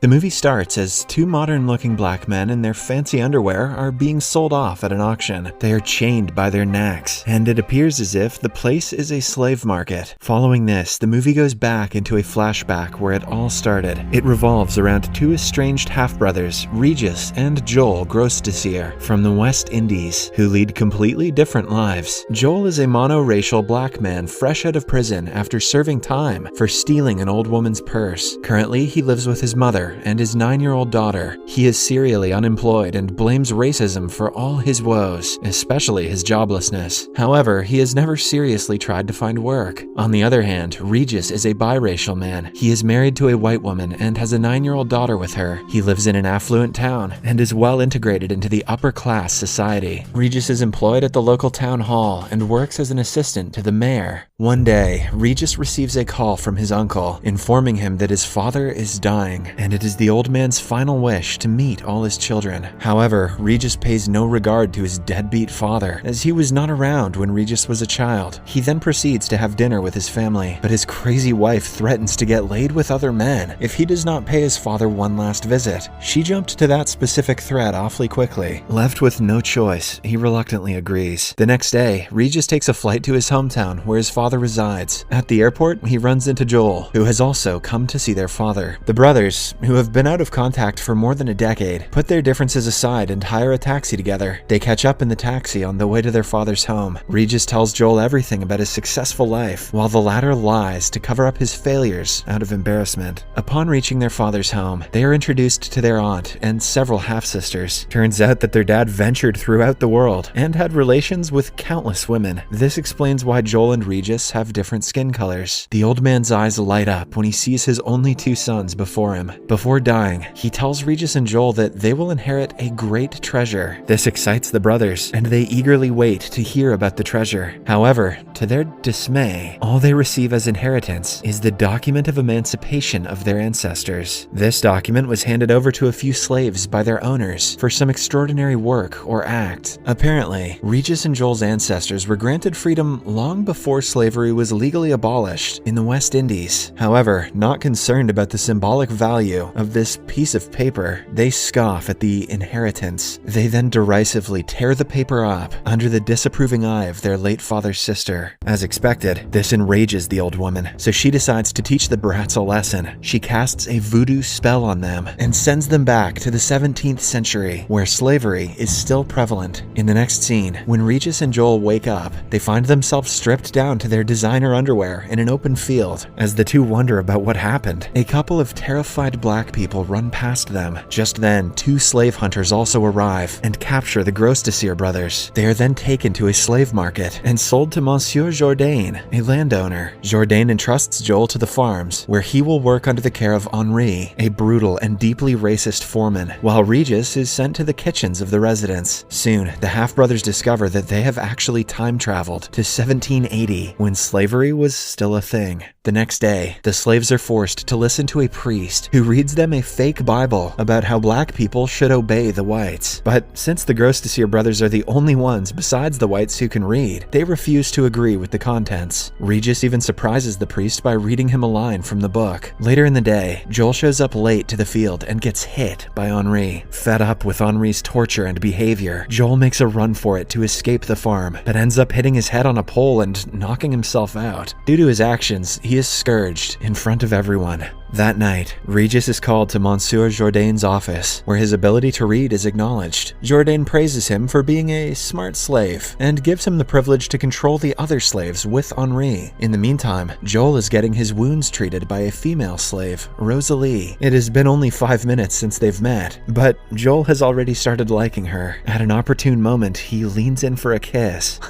The movie starts as two modern-looking black men in their fancy underwear are being sold off at an auction. They are chained by their necks, and it appears as if the place is a slave market. Following this, the movie goes back into a flashback where it all started. It revolves around two estranged half-brothers, Regis and Joel Grosdesier, from the West Indies, who lead completely different lives. Joel is a monoracial black man fresh out of prison after serving time for stealing an old woman's purse. Currently, he lives with his mother and his 9-year-old daughter. He is serially unemployed and blames racism for all his woes, especially his joblessness. However, he has never seriously tried to find work. On the other hand, Regis is a biracial man. He is married to a white woman and has a 9-year-old daughter with her. He lives in an affluent town and is well integrated into the upper-class society. Regis is employed at the local town hall and works as an assistant to the mayor. One day, Regis receives a call from his uncle, informing him that his father is dying, and it is the old man's final wish to meet all his children. However, Regis pays no regard to his deadbeat father, as he was not around when Regis was a child. He then proceeds to have dinner with his family, but his crazy wife threatens to get laid with other men if he does not pay his father one last visit. She jumped to that specific threat awfully quickly. Left with no choice, he reluctantly agrees. The next day, Regis takes a flight to his hometown where his father resides. At the airport, he runs into Joel, who has also come to see their father. The brothers, who have been out of contact for more than a decade, put their differences aside and hire a taxi together. They catch up in the taxi on the way to their father's home. Regis tells Joel everything about his successful life, while the latter lies to cover up his failures out of embarrassment. Upon reaching their father's home, they are introduced to their aunt and several half-sisters. Turns out that their dad ventured throughout the world and had relations with countless women. This explains why Joel and Regis have different skin colors. The old man's eyes light up when he sees his only 2 sons before him. Before dying, he tells Regis and Joel that they will inherit a great treasure. This excites the brothers, and they eagerly wait to hear about the treasure. However, to their dismay, all they receive as inheritance is the document of emancipation of their ancestors. This document was handed over to a few slaves by their owners for some extraordinary work or act. Apparently, Regis and Joel's ancestors were granted freedom long before slavery was legally abolished in the West Indies. However, not concerned about the symbolic value of this piece of paper, they scoff at the inheritance. They then derisively tear the paper up under the disapproving eye of their late father's sister. As expected, this enrages the old woman, so she decides to teach the brats a lesson. She casts a voodoo spell on them and sends them back to the 17th century, where slavery is still prevalent. In the next scene, when Regis and Joel wake up, they find themselves stripped down to their designer underwear in an open field. As the two wonder about what happened, a couple of terrified black people run past them. Just then, 2 slave hunters also arrive and capture the Grosdesier brothers. They are then taken to a slave market and sold to Monsieur Jourdain, a landowner. Jourdain entrusts Joel to the farms, where he will work under the care of Henri, a brutal and deeply racist foreman, while Regis is sent to the kitchens of the residents. Soon, the half-brothers discover that they have actually time-traveled to 1780, when slavery was still a thing. The next day, the slaves are forced to listen to a priest who reads them a fake Bible about how black people should obey the whites. But since the Grosdesier brothers are the only ones besides the whites who can read, they refuse to agree with the contents. Regis even surprises the priest by reading him a line from the book. Later in the day, Joel shows up late to the field and gets hit by Henri. Fed up with Henri's torture and behavior, Joel makes a run for it to escape the farm, but ends up hitting his head on a pole and knocking himself out. Due to his actions, he is scourged in front of everyone. That night, Regis is called to Monsieur Jourdain's office, where his ability to read is acknowledged. Jourdain praises him for being a smart slave, and gives him the privilege to control the other slaves with Henri. In the meantime, Joel is getting his wounds treated by a female slave, Rosalie. It has been only 5 minutes since they've met, but Joel has already started liking her. At an opportune moment, he leans in for a kiss.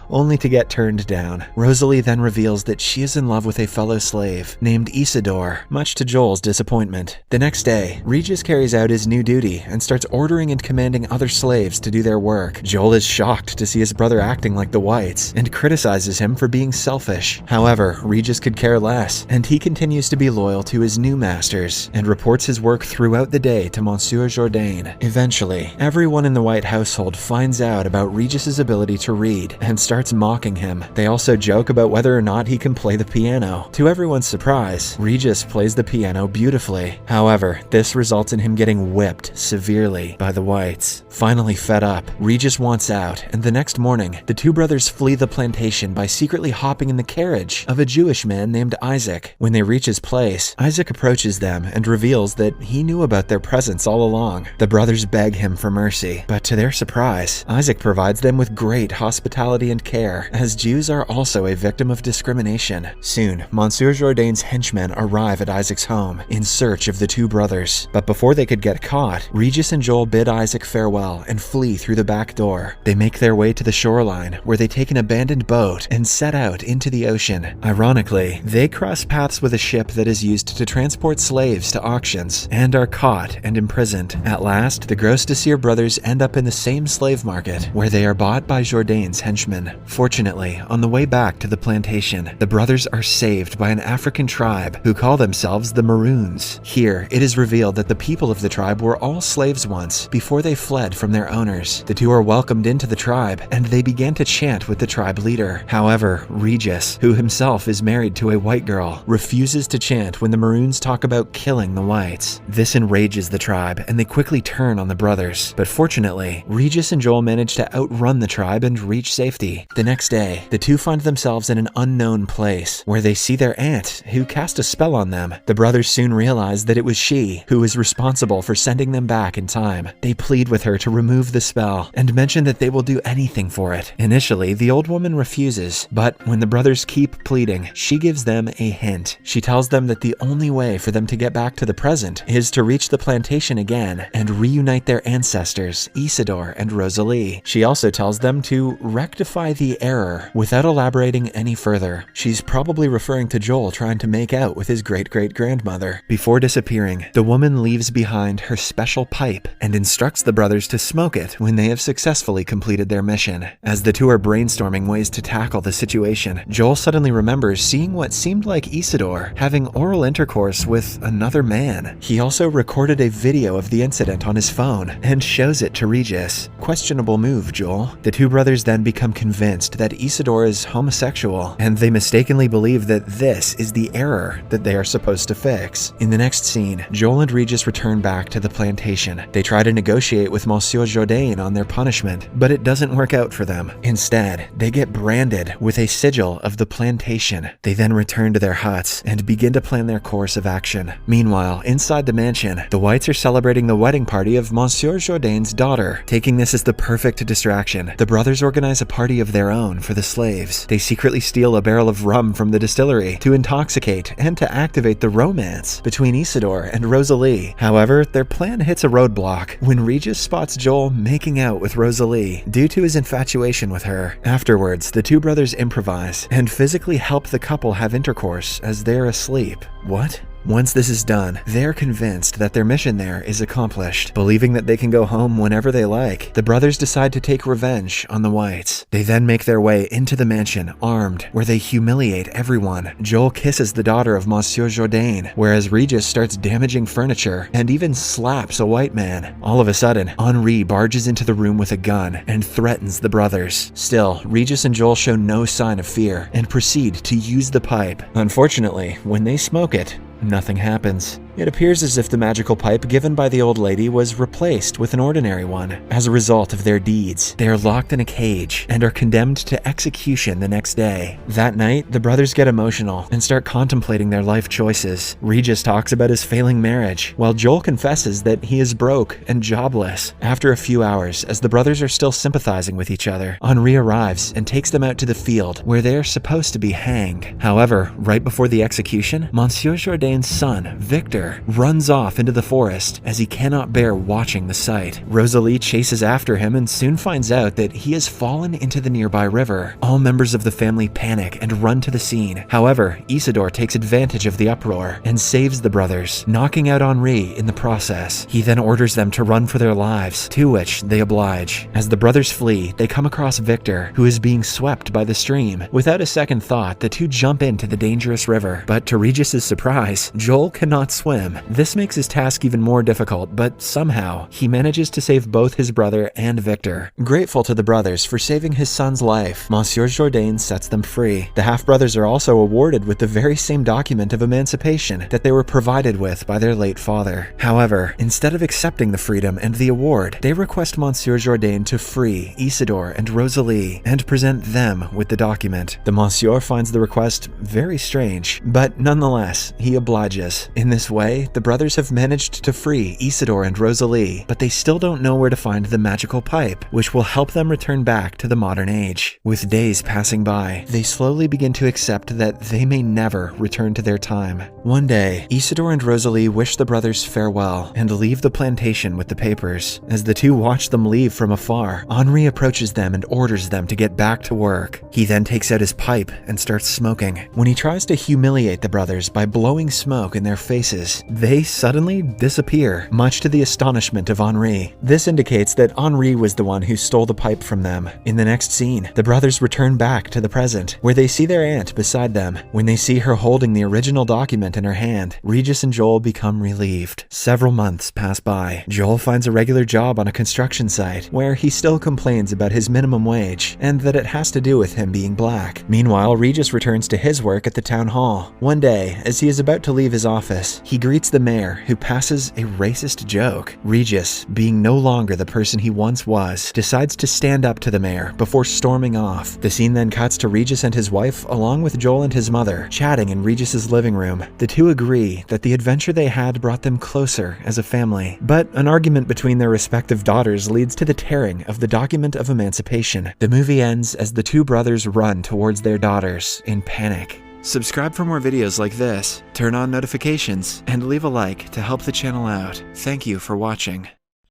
Only to get turned down. Rosalie then reveals that she is in love with a fellow slave named Isidore, much to Joel's disappointment. The next day, Regis carries out his new duty and starts ordering and commanding other slaves to do their work. Joel is shocked to see his brother acting like the whites and criticizes him for being selfish. However, Regis could care less, and he continues to be loyal to his new masters and reports his work throughout the day to Monsieur Jourdain. Eventually, everyone in the white household finds out about Regis's ability to read and starts starts mocking him. They also joke about whether or not he can play the piano. To everyone's surprise, Regis plays the piano beautifully. However, this results in him getting whipped severely by the whites. Finally fed up, Regis wants out, and the next morning, the two brothers flee the plantation by secretly hopping in the carriage of a Jewish man named Isaac. When they reach his place, Isaac approaches them and reveals that he knew about their presence all along. The brothers beg him for mercy, but to their surprise, Isaac provides them with great hospitality and care, as Jews are also a victim of discrimination. Soon, Monsieur Jourdain's henchmen arrive at Isaac's home in search of the two brothers, but before they could get caught, Regis and Joel bid Isaac farewell and flee through the back door. They make their way to the shoreline, where they take an abandoned boat and set out into the ocean. Ironically, they cross paths with a ship that is used to transport slaves to auctions, and are caught and imprisoned. At last, the Gros Desir brothers end up in the same slave market, where they are bought by Jourdain's henchmen. Fortunately, on the way back to the plantation, the brothers are saved by an African tribe who call themselves the Maroons. Here, it is revealed that the people of the tribe were all slaves once, before they fled from their owners. The two are welcomed into the tribe, and they begin to chant with the tribe leader. However, Regis, who himself is married to a white girl, refuses to chant when the Maroons talk about killing the whites. This enrages the tribe, and they quickly turn on the brothers. But fortunately, Regis and Joel manage to outrun the tribe and reach safety. The next day, the two find themselves in an unknown place, where they see their aunt, who cast a spell on them. The brothers soon realize that it was she who was responsible for sending them back in time. They plead with her to remove the spell, and mention that they will do anything for it. Initially, the old woman refuses, but when the brothers keep pleading, she gives them a hint. She tells them that the only way for them to get back to the present is to reach the plantation again and reunite their ancestors, Isidore and Rosalie. She also tells them to rectify the error without elaborating any further. She's probably referring to Joel trying to make out with his great-great-grandmother. Before disappearing, the woman leaves behind her special pipe and instructs the brothers to smoke it when they have successfully completed their mission. As the two are brainstorming ways to tackle the situation, Joel suddenly remembers seeing what seemed like Isidore having oral intercourse with another man. He also recorded a video of the incident on his phone and shows it to Regis. Questionable move, Joel. The two brothers then become convinced that Isidore is homosexual, and they mistakenly believe that this is the error that they are supposed to fix. In the next scene, Joel and Regis return back to the plantation. They try to negotiate with Monsieur Jourdain on their punishment, but it doesn't work out for them. Instead, they get branded with a sigil of the plantation. They then return to their huts and begin to plan their course of action. Meanwhile, inside the mansion, the whites are celebrating the wedding party of Monsieur Jourdain's daughter. Taking this as the perfect distraction, the brothers organize a party of their own for the slaves. They secretly steal a barrel of rum from the distillery to intoxicate and to activate the romance between Isidore and Rosalie. However, their plan hits a roadblock when Regis spots Joel making out with Rosalie due to his infatuation with her. Afterwards, the two brothers improvise and physically help the couple have intercourse as they're asleep. What? Once this is done, they're convinced that their mission there is accomplished. Believing that they can go home whenever they like, the brothers decide to take revenge on the whites. They then make their way into the mansion, armed, where they humiliate everyone. Joel kisses the daughter of Monsieur Jourdain, whereas Regis starts damaging furniture and even slaps a white man. All of a sudden, Henri barges into the room with a gun and threatens the brothers. Still, Regis and Joel show no sign of fear and proceed to use the pipe. Unfortunately, when they smoke it, nothing happens. It appears as if the magical pipe given by the old lady was replaced with an ordinary one. As a result of their deeds, they are locked in a cage and are condemned to execution the next day. That night, the brothers get emotional and start contemplating their life choices. Regis talks about his failing marriage, while Joel confesses that he is broke and jobless. After a few hours, as the brothers are still sympathizing with each other, Henri arrives and takes them out to the field where they are supposed to be hanged. However, right before the execution, Monsieur Jourdain's son, Victor, runs off into the forest as he cannot bear watching the sight. Rosalie chases after him and soon finds out that he has fallen into the nearby river. All members of the family panic and run to the scene. However, Isidore takes advantage of the uproar and saves the brothers, knocking out Henri in the process. He then orders them to run for their lives, to which they oblige. As the brothers flee, they come across Victor, who is being swept by the stream. Without a second thought, the two jump into the dangerous river, but to Regis's surprise, Joel cannot swim swim. This makes his task even more difficult, but somehow he manages to save both his brother and Victor. Grateful to the brothers for saving his son's life, Monsieur Jourdain sets them free. The half-brothers are also awarded with the very same document of emancipation that they were provided with by their late father. However, instead of accepting the freedom and the award, they request Monsieur Jourdain to free Isidore and Rosalie and present them with the document. The Monsieur finds the request very strange, but nonetheless, he obliges. In this way, the brothers have managed to free Isidore and Rosalie, but they still don't know where to find the magical pipe, which will help them return back to the modern age. With days passing by, they slowly begin to accept that they may never return to their time. One day, Isidore and Rosalie wish the brothers farewell and leave the plantation with the papers. As the two watch them leave from afar, Henri approaches them and orders them to get back to work. He then takes out his pipe and starts smoking. When he tries to humiliate the brothers by blowing smoke in their faces, they suddenly disappear, much to the astonishment of Henri. This indicates that Henri was the one who stole the pipe from them. In the next scene, the brothers return back to the present, where they see their aunt beside them. When they see her holding the original document in her hand, Regis and Joel become relieved. Several months pass by. Joel finds a regular job on a construction site, where he still complains about his minimum wage, and that it has to do with him being black. Meanwhile, Regis returns to his work at the town hall. One day, as he is about to leave his office, he greets the mayor, who passes a racist joke. Regis, being no longer the person he once was, decides to stand up to the mayor before storming off. The scene then cuts to Regis and his wife, along with Joel and his mother, chatting in Regis's living room. The two agree that the adventure they had brought them closer as a family, but an argument between their respective daughters leads to the tearing of the document of emancipation. The movie ends as the two brothers run towards their daughters in panic. Subscribe for more videos like this, turn on notifications, and leave a like to help the channel out. Thank you for watching.